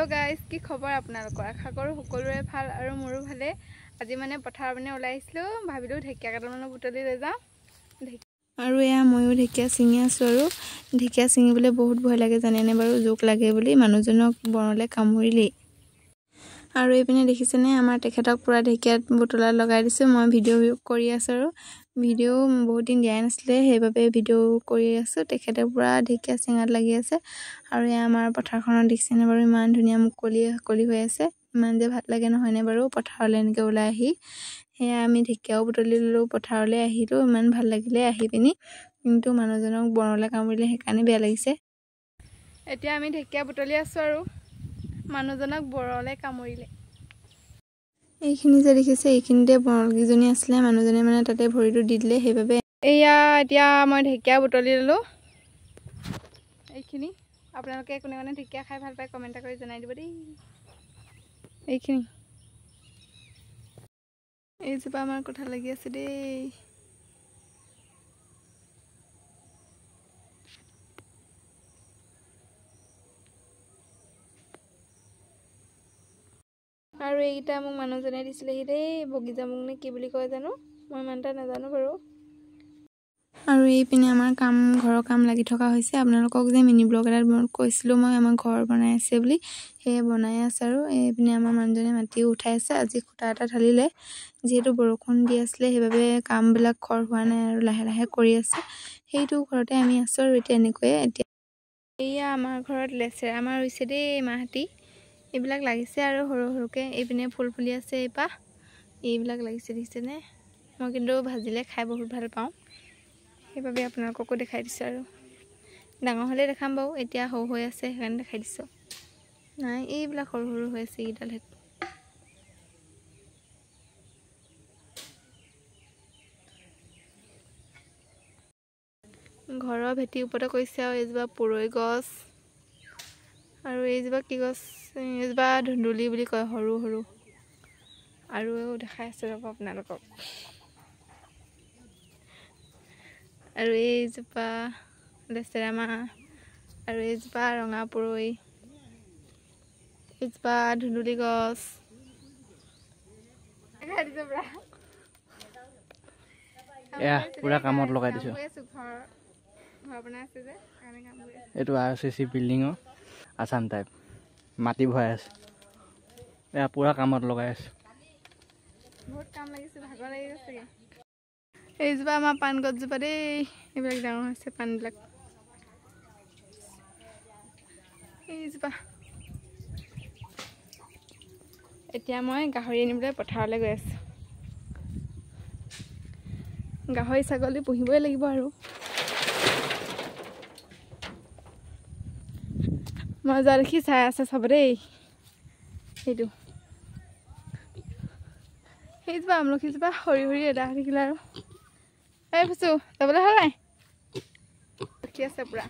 guys কি খবৰ আপোনালোকৰ আশা কৰোঁ সকলোৰে ভাল আৰু মোৰো ভালে আজি মানে পথাৰ মানে ওলাই আহিছিলোঁ ভাবিলোঁ ঢেকীয়া কেইটামান বুটলি লৈ যাওঁ আৰু এয়া ময়ো ঢেকীয়া ছিঙি আছোঁ আৰু ঢেকীয়া ছিঙিবলৈ বহুত ভয় লাগে জানেনে বাৰু জোক লাগে বুলি মানুহজনক বনলে কামুৰিলেই আৰু এইপিনে দেখিছেনে আমাৰ তেখেতক পুৰা ঢেকীয়াত বুটলা লগাই দিছোঁ মই ভিডিঅ' কৰি আছোঁ আৰু ভিডিঅ' বহুত দিন দিয়াই নাছিলে সেইবাবে ভিডিঅ' কৰি আছোঁ তেখেতে পুৰা ঢেকীয়া ছিঙাত লাগি আছে আৰু এয়া আমাৰ পথাৰখনত দেখিছেনে বাৰু ইমান ধুনীয়া মুকলি হৈ আছে ইমান যে ভাল লাগে নহয়নে বাৰু পথাৰলৈ এনেকৈ ওলাই আহি সেয়া আমি ঢেকীয়াও বুটলি ল'লোঁ পথাৰলৈ আহিলোঁ ইমান ভাল লাগিলে আহি পিনি কিন্তু মানুহজনক বনলৈ কামুৰিলে সেইকাৰণে বেয়া লাগিছে এতিয়া আমি ঢেকীয়া বুটলি আছোঁ আৰু মানুহজনক বৰলে কামুৰিলে এইখিনি যে দেখিছে এইখিনিতে বৰলকেইজনী আছিলে মানুহজনে মানে তাতে ভৰিটো দি দিলে সেইবাবে এয়া এতিয়া মই ঢেকীয়া বুটলি ল'লোঁ এইখিনি আপোনালোকে কোনে কোনে ঢেকীয়া খাই ভাল পায় কমেণ্ট কৰি জনাই দিব দেই এইখিনি এইজোপা আমাৰ কঁঠাল লাগি আছে দেই আৰু এইকেইটা মোক মানুহজনে দিছিলেহি দেই বগীজামুক নে কি বুলি কয় জানো মই ইমান এটা নাজানো বাৰু আৰু এইপিনে আমাৰ ঘৰৰ কাম লাগি থকা হৈছে আপোনালোকক যে মিনি ব্লগ এটাত কৈছিলোঁ মই আমাৰ ঘৰ বনাই আছে বুলি সেয়ে বনাই আছে আৰু এইপিনে আমাৰ মানুহজনে মাটিও উঠাই আছে আজি খুঁটা এটা ঢালিলে যিহেতু বৰষুণ দি আছিলে সেইবাবে কামবিলাক খৰ হোৱা নাই আৰু লাহে লাহে কৰি আছে সেইটো ঘৰতে আমি আছোঁ আৰু এতিয়া এনেকৈয়ে এতিয়া এয়া আমাৰ ঘৰত লেচেৰা আমাৰ ৰুইছে দেই মাহঁতি এইবিলাক লাগিছে আৰু সৰু সৰুকৈ এইপিনে ফুল ফুলি আছে এইবিলাক লাগিছে দেখিছেনে মই কিন্তু ভাজিলে খাই বহুত ভাল পাওঁ সেইবাবে আপোনালোককো দেখাই দিছোঁ আৰু ডাঙৰ হ'লে দেখাম বাৰু এতিয়া সৰু হৈ আছে সেইকাৰণে দেখাই দিছোঁ নাই এইবিলাক সৰু সৰু হৈ আছে এইকেইডাল ঘৰৰ ভেটিৰ ওপৰতে কৰিছে আৰু এইজোপা পুৰৈ গছ আৰু এইজোপা কি গছ এইজোপা ধুন্দুলি বুলি কয় সৰু সৰু আৰু দেখাই আছোঁ ৰ'ব আপোনালোকক আৰু এইজোপা লেচেৰা মাহ আৰু এইজোপা ৰঙা পুৰৈ এইজোপা ধুন্দুলি গছ এয়া পুৰা কামত লগাই দিছোঁ এইটো RCC বিল্ডিঙৰ আছাম টাইপ মাটি ভৰাই আছে এয়া পুৰা কামত লগাই আছে বহুত কাম লাগিছে ভাগৰ লাগি গৈছেগৈ এইজোপা আমাৰ পাণ গছজোপা দেই এইবিলাক ডাঙৰ হৈছে পাণবিলাক এইজোপা এতিয়া মই গাহৰি আনিবলৈ পথাৰলৈ গৈ আছোঁ গাহৰি ছাগলী পুহিবই লাগিব আৰু মই যোৱা দেখি চাই আছে চাব দেই সেইটো সেইজোপা আমলখিজোপা সৰি সৰি এদাই হৈ থাকিলে আৰু এই ফুচু যাবলৈ হ'ল নাই ৰখি আছে পুৰা